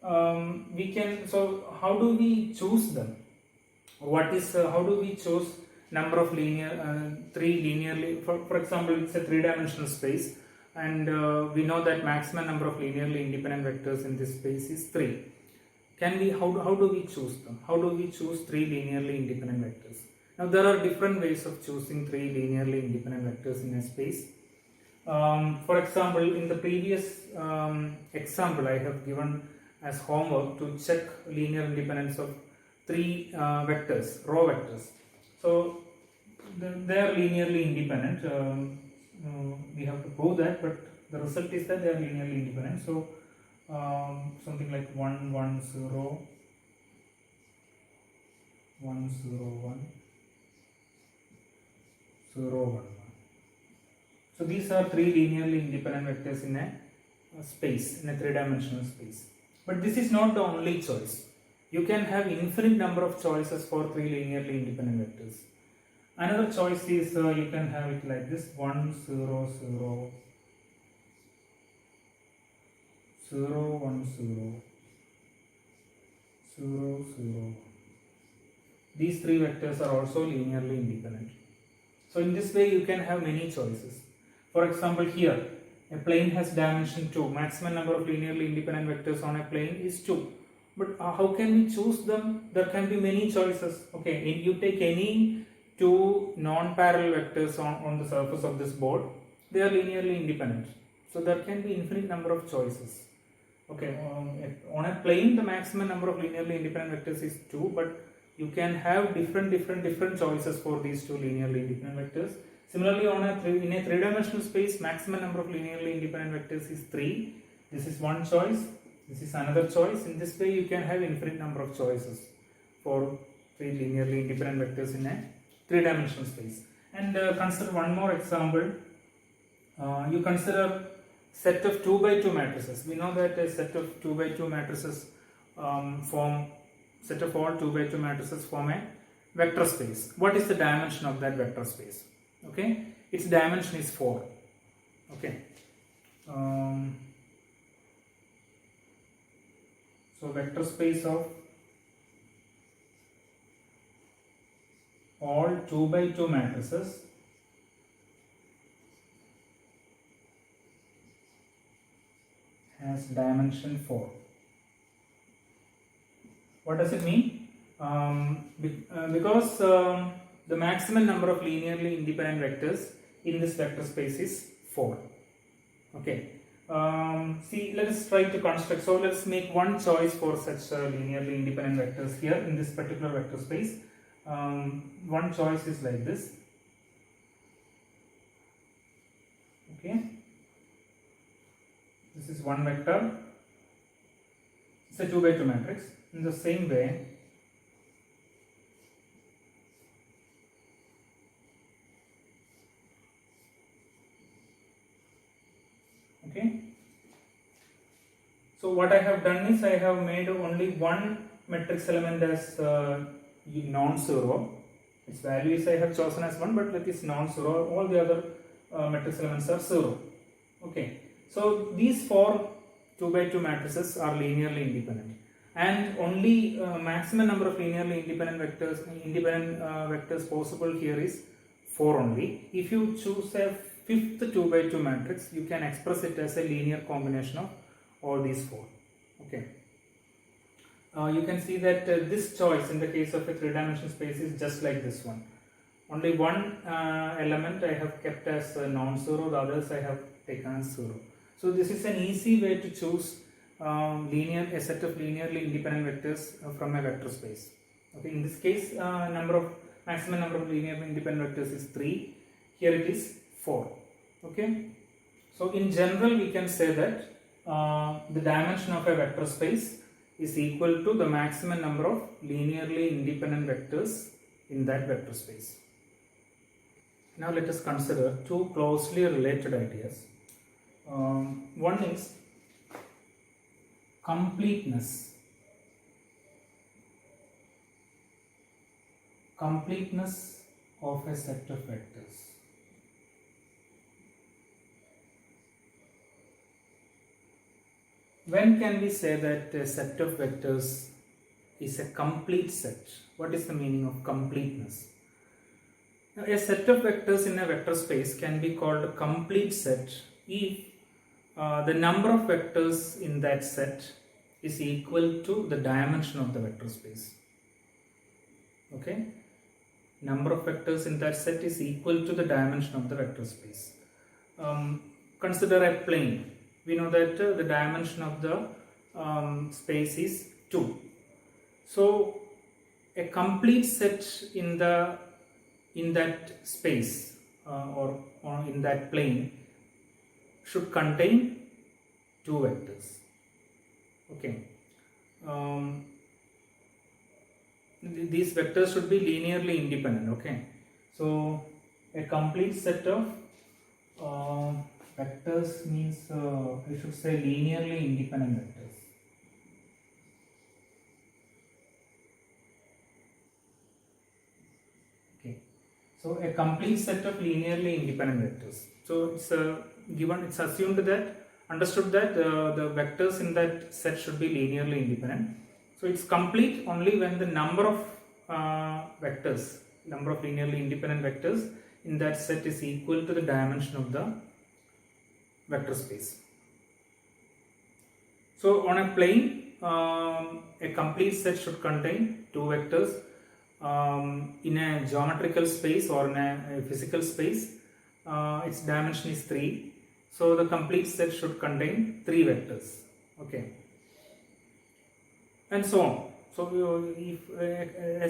So how do we choose them? How do we choose number of three linearly, for example, it's a three-dimensional space, and we know that maximum number of linearly independent vectors in this space is 3. How do we choose them? How do we choose 3 linearly independent vectors? Now there are different ways of choosing 3 linearly independent vectors in a space. For example, in the previous example I have given as homework to check linear independence of 3 vectors, row vectors. So they are linearly independent. We have to prove that, but the result is that they are linearly independent. So something like 1, 1, 0, 1, 0, 1, 0, 1, 1. So these are 3 linearly independent vectors in a space, in a three-dimensional space. But this is not the only choice. You can have infinite number of choices for 3 linearly independent vectors. Another choice is you can have it like this: 1, 0, 0, 0, 1, 0, 0, 0. These 3 vectors are also linearly independent. So in this way you can have many choices. For example, here a plane has dimension 2. Maximum number of linearly independent vectors on a plane is 2. But how can we choose them? There can be many choices. Okay, you take any 2 non-parallel vectors on the surface of this board, they are linearly independent. So there can be infinite number of choices. Okay, on a plane the maximum number of linearly independent vectors is 2, but you can have different choices for these 2 linearly independent vectors. Similarly, in a three-dimensional space, maximum number of linearly independent vectors is 3. This is one choice. This is another choice. In this way, you can have infinite number of choices for 3 linearly independent vectors in a three-dimensional space. And consider one more example. You consider set of 2 by 2 matrices. We know that a set of 2 by 2 matrices set of all 2 by 2 matrices form a vector space. What is the dimension of that vector space? Okay, its dimension is 4. Okay. So vector space of all 2 by 2 matrices its dimension 4. What does it mean? Because the maximum number of linearly independent vectors in this vector space is 4. Okay. See, let us try to construct. So let's make one choice for such linearly independent vectors here in this particular vector space. One choice is like this. Okay. This is one vector. It's a 2 by 2 matrix. In the same way, okay. So what I have done is I have made only one matrix element as non-zero. Its value is I have chosen as 1, but that is non-zero. All the other matrix elements are 0. Okay. So these 4 2 by 2 matrices are linearly independent, and only maximum number of linearly independent vectors possible here is 4 only. If you choose a fifth 2 by 2 matrix, you can express it as a linear combination of all these 4. Okay. You can see that this choice in the case of a 3-dimensional space is just like this one. Only one element I have kept as non-zero, the others I have taken as 0. So this is an easy way to choose a set of linearly independent vectors from a vector space. Okay. In this case, maximum number of linearly independent vectors is 3. Here it is 4. Okay. So in general, we can say that the dimension of a vector space is equal to the maximum number of linearly independent vectors in that vector space. Now let us consider two closely related ideas. One is completeness. Completeness of a set of vectors. When can we say that a set of vectors is a complete set? What is the meaning of completeness? Now, a set of vectors in a vector space can be called a complete set if the number of vectors in that set is equal to the dimension of the vector space. Okay? Number of vectors in that set is equal to the dimension of the vector space. Consider a plane. We know that the dimension of the space is 2. So a complete set in that space or in that plane should contain 2 vectors. Okay. These vectors should be linearly independent. Okay. So a complete set of vectors means I should say linearly independent vectors. Okay. So a complete set of linearly independent vectors. So it's it's assumed that, understood that the vectors in that set should be linearly independent. So it's complete only when the number of number of linearly independent vectors in that set is equal to the dimension of the vector space. So on a plane, a complete set should contain 2 vectors. In a geometrical space or in a physical space, its dimension is 3. So the complete set should contain 3 vectors. Okay. And so on. So if a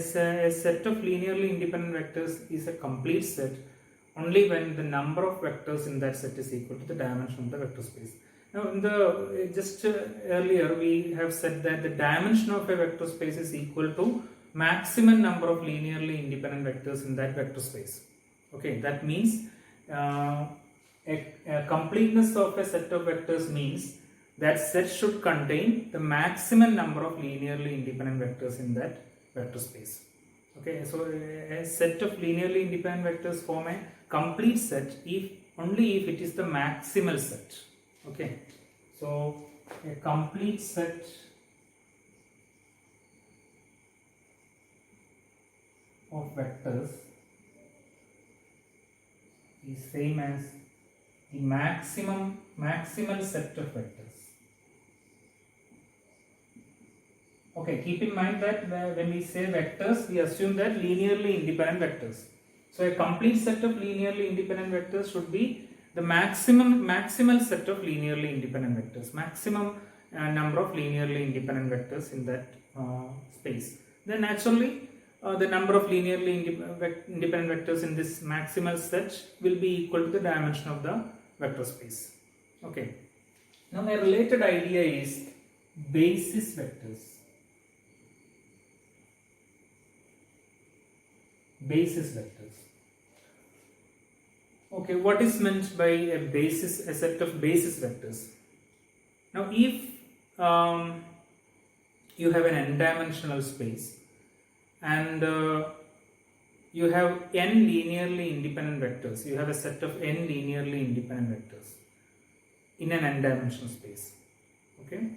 set of linearly independent vectors is a complete set only when the number of vectors in that set is equal to the dimension of the vector space. Now, earlier we have said that the dimension of a vector space is equal to maximum number of linearly independent vectors in that vector space. Okay, that means a completeness of a set of vectors means that set should contain the maximum number of linearly independent vectors in that vector space. Okay, so a set of linearly independent vectors form a complete set only if it is the maximal set. Okay, so a complete set of vectors is same as the maximal set of vectors. Okay, keep in mind that when we say vectors, we assume that linearly independent vectors. So a complete set of linearly independent vectors should be the maximal set of linearly independent vectors, maximum number of linearly independent vectors in that space. Then naturally, the number of linearly independent vectors in this maximal set will be equal to the dimension of the vector space. Okay. Now a related idea is basis vectors. Basis vectors. Okay, what is meant by a set of basis vectors? Now, if you have an n-dimensional space and you have n linearly independent vectors, you have a set of n linearly independent vectors in an n-dimensional space. Okay,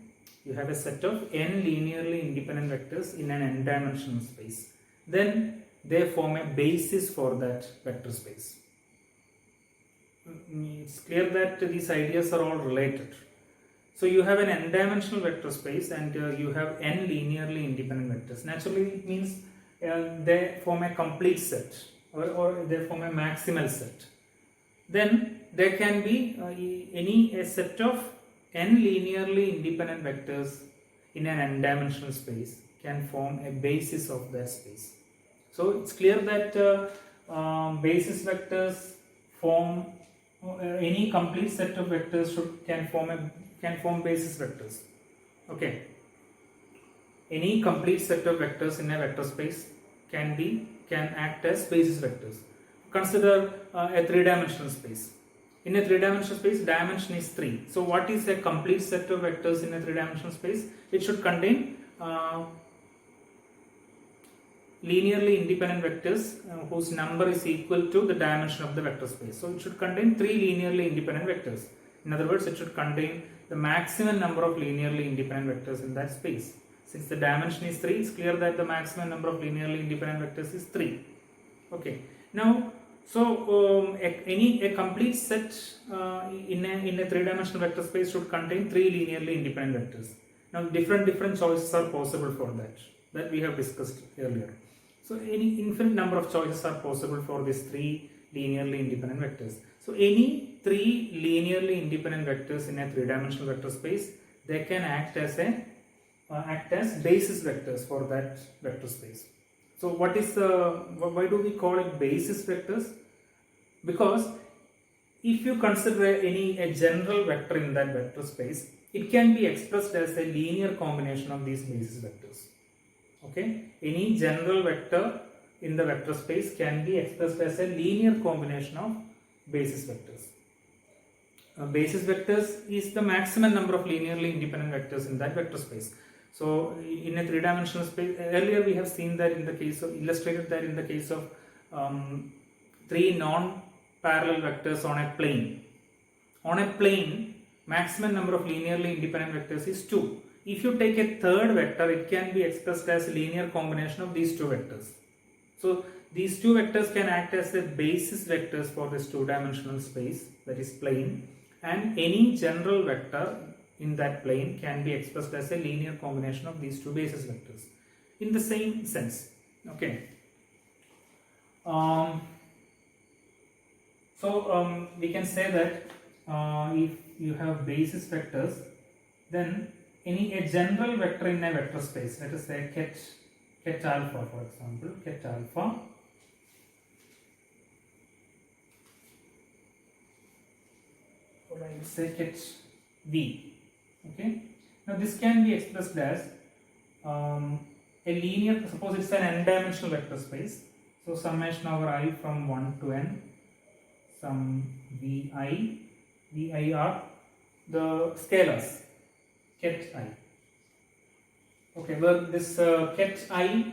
you have a set of n linearly independent vectors in an n-dimensional space. Then they form a basis for that vector space. It's clear that these ideas are all related. So you have an n-dimensional vector space and you have n linearly independent vectors. Naturally, it means they form a complete set or they form a maximal set. Then there can be a set of n linearly independent vectors in an n-dimensional space can form a basis of that space. So it's clear that basis vectors form any complete set of vectors can form basis vectors. Okay, any complete set of vectors in a vector space can act as basis vectors. Consider a three-dimensional space. In a three-dimensional space, dimension is 3. So what is a complete set of vectors in a three-dimensional space? It should contain linearly independent vectors whose number is equal to the dimension of the vector space. So it should contain 3 linearly independent vectors. In other words, it should contain the maximum number of linearly independent vectors in that space. Since the dimension is 3, it's clear that the maximum number of linearly independent vectors is 3. Okay. Now, so a complete set in a three-dimensional vector space should contain 3 linearly independent vectors. Now, different choices are possible for that we have discussed earlier. So any infinite number of choices are possible for these 3 linearly independent vectors. So any 3 linearly independent vectors in a three-dimensional vector space, they can act as basis vectors for that vector space. So why do we call it basis vectors? Because if you consider a general vector in that vector space, it can be expressed as a linear combination of these basis vectors. Okay, any general vector in the vector space can be expressed as a linear combination of basis vectors. Basis vectors is the maximum number of linearly independent vectors in that vector space. So in a three-dimensional space, earlier we have seen that illustrated that in the case of 3 non-parallel vectors on a plane. On a plane, maximum number of linearly independent vectors is 2. If you take a third vector, it can be expressed as a linear combination of these 2 vectors. So these 2 vectors can act as the basis vectors for this 2-dimensional space, that is plane, and any general vector in that plane can be expressed as a linear combination of these 2 basis vectors in the same sense. Okay. So we can say that if you have basis vectors, then a general vector in a vector space, let us say ket alpha, for example, ket alpha, or I will say ket v. Okay. Now this can be expressed as a linear. Suppose it's an n-dimensional vector space. So summation over I from 1 to n, some vi are the scalars. Ket I. Okay, where this ket I,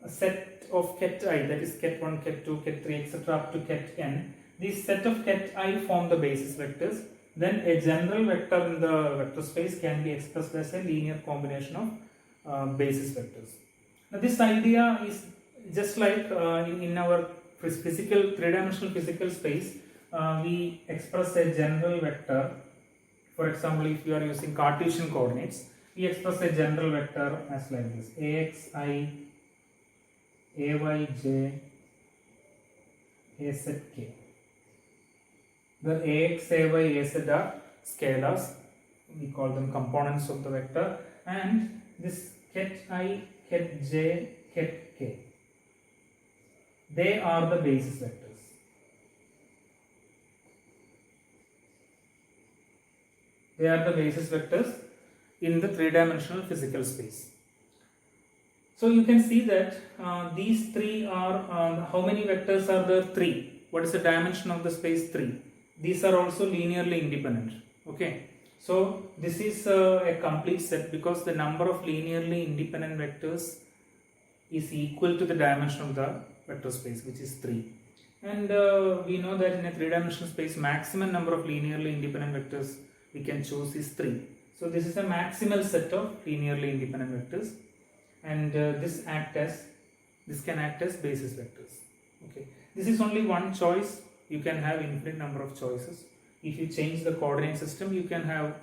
a set of ket I, that is ket 1, ket 2, ket 3, etc. up to ket n, this set of ket I form the basis vectors. Then a general vector in the vector space can be expressed as a linear combination of basis vectors. Now this idea is just like in our three-dimensional physical space, we express a general vector. For example, if you are using Cartesian coordinates, we express a general vector as like this: axi, ayj, azk. The ax, ay, az are scalars. We call them components of the vector, and this ket I, ket j, ket k, they are the basis vectors. They are the basis vectors in the three-dimensional physical space. So you can see that these three are, how many vectors are there? 3. What is the dimension of the space? 3. These are also linearly independent. Okay. So this is a complete set because the number of linearly independent vectors is equal to the dimension of the vector space, which is 3. And we know that in a three-dimensional space, maximum number of linearly independent vectors we can choose is 3. So this is a maximal set of linearly independent vectors, and this can act as basis vectors. Okay, this is only one choice. You can have infinite number of choices. If you change the coordinate system, you can have,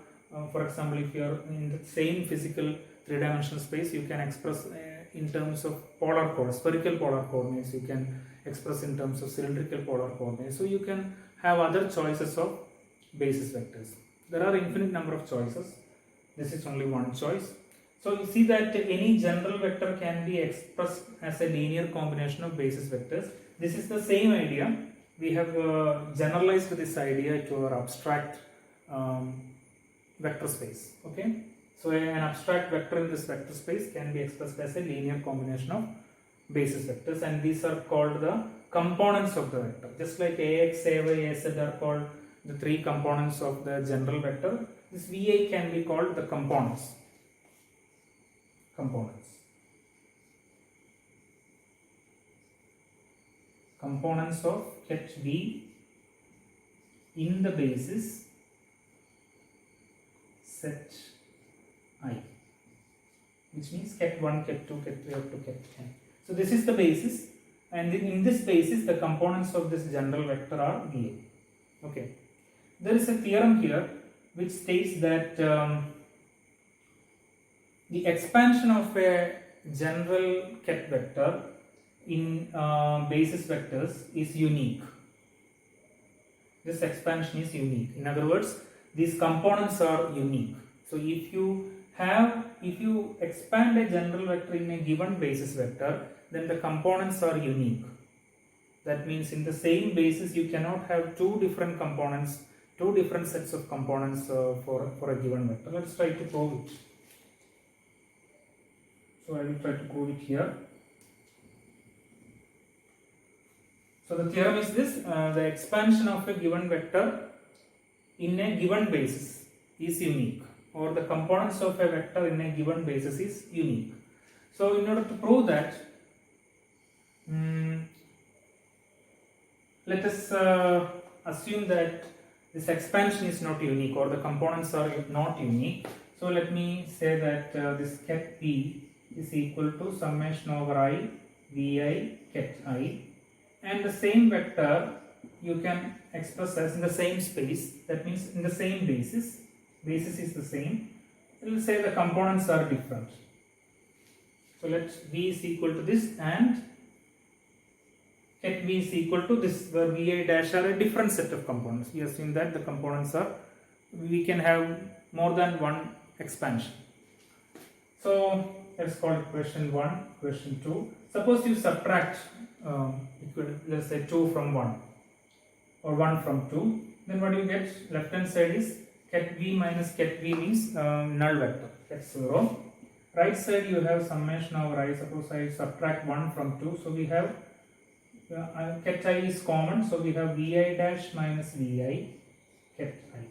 for example, if you are in the same physical three-dimensional space, you can express in terms of polar coordinates, spherical polar coordinates. You can express in terms of cylindrical polar coordinates. So you can have other choices of basis vectors. There are infinite number of choices. This is only one choice. So you see that any general vector can be expressed as a linear combination of basis vectors. This is the same idea. We have generalized this idea to our abstract vector space. Okay, so an abstract vector in this vector space can be expressed as a linear combination of basis vectors, and these are called the components of the vector. Just like ax, ay, az are called the 3 components of the general vector, this vi can be called the components. Components of ket v in the basis set I, which means ket 1, ket 2, ket 3 up to ket n. So this is the basis, and in this basis the components of this general vector are va. Okay, there is a theorem here which states that the expansion of a general ket vector in basis vectors is unique. This expansion is unique. In other words, these components are unique. So if you expand a general vector in a given basis vector, then the components are unique. That means in the same basis you cannot have two different components, two different sets of components for a given vector. Let's try to prove it. So I will try to prove it here. So the theorem is this: the expansion of a given vector in a given basis is unique, or the components of a vector in a given basis is unique. So in order to prove that, let us assume that this expansion is not unique, or the components are not unique. So let me say that this ket p is equal to summation over I vi ket I, and the same vector you can express as in the same space. That means in the same basis is the same. We will say the components are different. So let v is equal to this and ket v is equal to this, where vi dash are a different set of components. We assume that the components are, we can have more than one expansion. So let's call it question 1, question 2. Suppose you subtract, let's say 2 from 1 or 1 from 2, then what do you get? Left hand side is ket v minus ket v means null vector, ket 0. Right side you have summation over I. Suppose I subtract 1 from 2, so we have ket I is common, so we have vi dash minus vi ket I.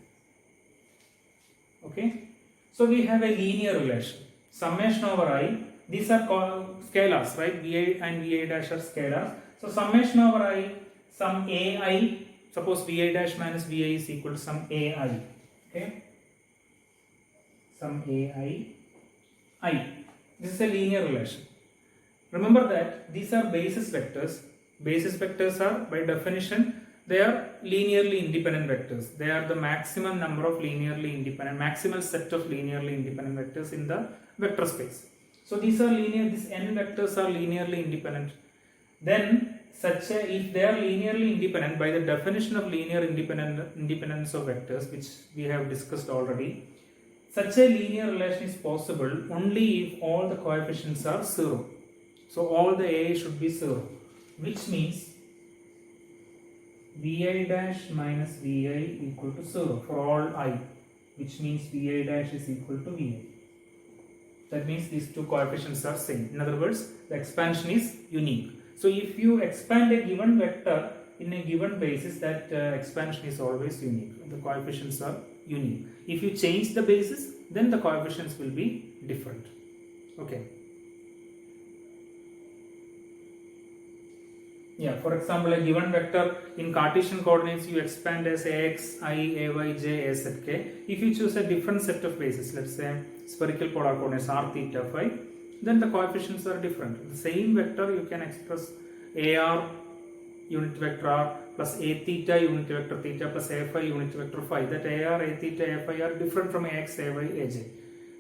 Okay, so we have a linear relation. Summation over I, these are called scalars, right? Vi and vi dash are scalars. So summation over I, sum ai, suppose vi dash minus vi is equal to sum ai. Okay, sum ai I. This is a linear relation. Remember that these are basis vectors. Basis vectors are by definition they are linearly independent vectors. They are the maximum number of linearly independent, maximal set of linearly independent vectors in the vector space. So these are linear, these n vectors are linearly independent. Then if they are linearly independent, by the definition of linear independence of vectors, which we have discussed already, such a linear relation is possible only if all the coefficients are 0. So all the a should be 0, which means vi dash minus vi equal to 0 for all I, which means vi dash is equal to vi. That means these two coefficients are same. In other words, the expansion is unique. So if you expand a given vector in a given basis, that expansion is always unique. The coefficients are unique. If you change the basis, then the coefficients will be different. Okay. Yeah, for example, a given vector in Cartesian coordinates you expand as ax, I, ay, j, az, k. If you choose a different set of bases, let's say spherical polar coordinates r, theta, phi, then the coefficients are different. The same vector you can express ar unit vector r plus a theta unit vector theta plus a phi unit vector phi. That ar, a theta, a phi are different from ax, ay, aj.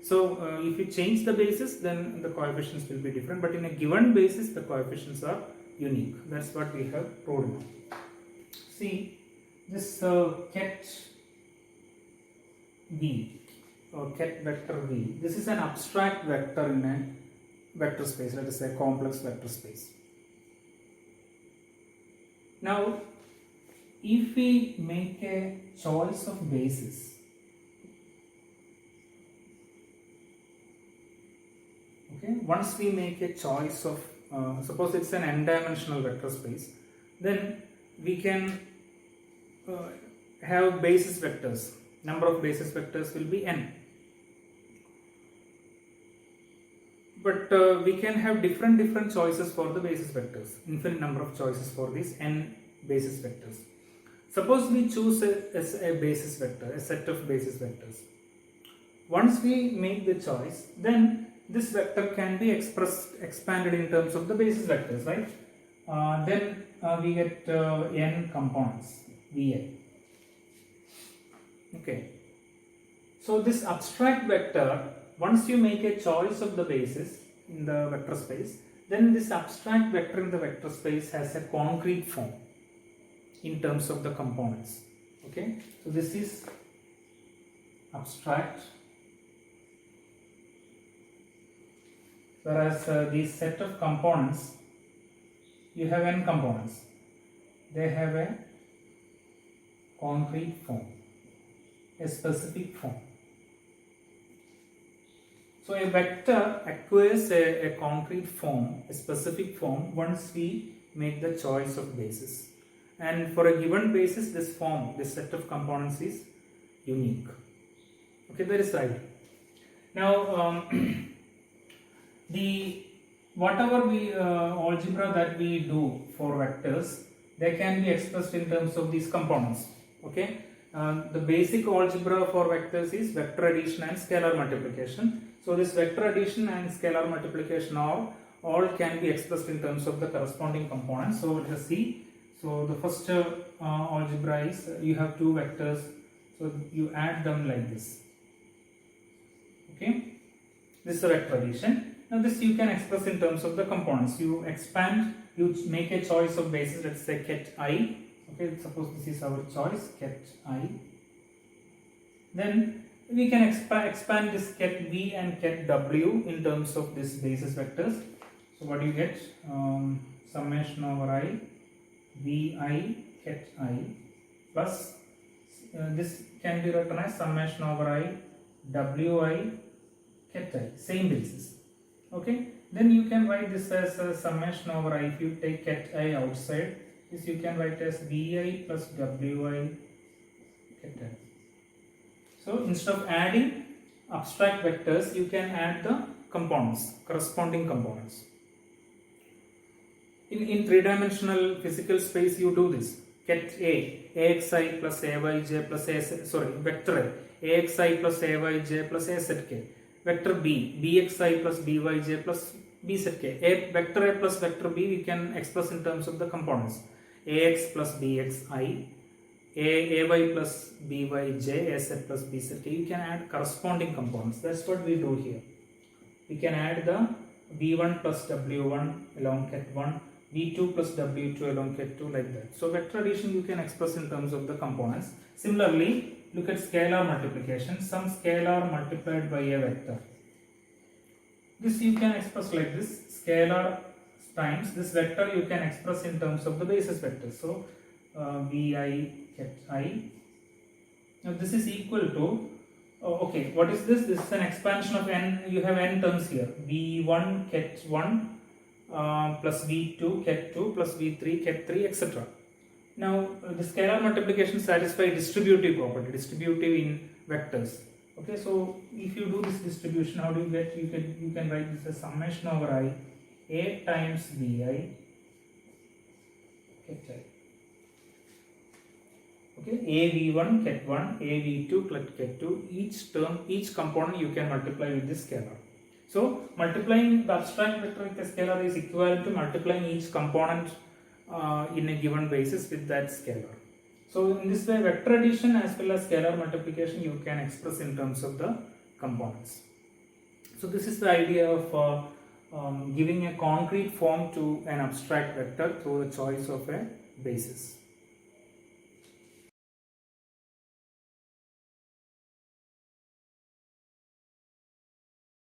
So if you change the basis, then the coefficients will be different. But in a given basis, the coefficients are unique. That's what we have proved now. See this ket v or ket vector v. This is an abstract vector in a vector space. Let us say complex vector space. Now, if we make a choice of basis, okay, once we make a choice of suppose it's an n-dimensional vector space, then we can have basis vectors. Number of basis vectors will be n. But we can have different choices for the basis vectors. Infinite number of choices for these n basis vectors. Suppose we choose a basis vector, a set of basis vectors. Once we make the choice, then this vector can be expanded in terms of the basis vectors, right? Then we get n components, vi. Okay. So this abstract vector, once you make a choice of the basis in the vector space, then this abstract vector in the vector space has a concrete form in terms of the components. Okay. So this is abstract. Whereas these set of components, you have n components, they have a concrete form, a specific form. So a vector acquires a concrete form, a specific form, once we make the choice of basis. And for a given basis, this form, this set of components is unique. Okay, that is right. Now, whatever algebra that we do for vectors, they can be expressed in terms of these components. Okay, the basic algebra for vectors is vector addition and scalar multiplication. So this vector addition and scalar multiplication all can be expressed in terms of the corresponding components. So let us see. So the first algebra is you have two vectors, so you add them like this. Okay, this is a vector addition. Now this you can express in terms of the components. You expand, you make a choice of basis, let's say ket I. Okay, suppose this is our choice, ket I. Then we can expand this ket v and ket w in terms of this basis vectors. So what do you get? Summation over I, vi ket I plus this can be written as summation over I, wi ket I, same basis. Okay, then you can write this as a summation over I. If you take ket I outside, this you can write as vi plus wi ket I. So instead of adding abstract vectors, you can add the components, corresponding components. In three-dimensional physical space, you do this. Ket A, axi plus ayj plus vector A, axi plus ayj plus azk. Vector B, bxi plus byj plus bzk. Vector A plus vector B we can express in terms of the components. ax plus bxi, ay plus byj, az plus bzk. You can add corresponding components. That's what we do here. We can add the v1 plus w1 along ket1, v2 plus w2 along ket2, like that. So vector addition you can express in terms of the components. Similarly, look at scalar multiplication. Some scalar multiplied by a vector. This you can express like this. Scalar times this vector you can express in terms of the basis vector. So vi ket I. Now this is equal to, okay, what is this? This is an expansion of n. You have n terms here. v1 ket1 plus v2 ket2 plus v3 ket3, etc. Now the scalar multiplication satisfies distributive property, distributive in vectors. Okay, so if you do this distribution, how do you get? You can write this as summation over I, a times vi ket I. Okay, a v1 ket1, a v2 ket2. Each term, each component you can multiply with this scalar. So multiplying the abstract vector with a scalar is equivalent to multiplying each component in a given basis with that scalar. So in this way, vector addition as well as scalar multiplication you can express in terms of the components. So this is the idea of giving a concrete form to an abstract vector through the choice of a basis.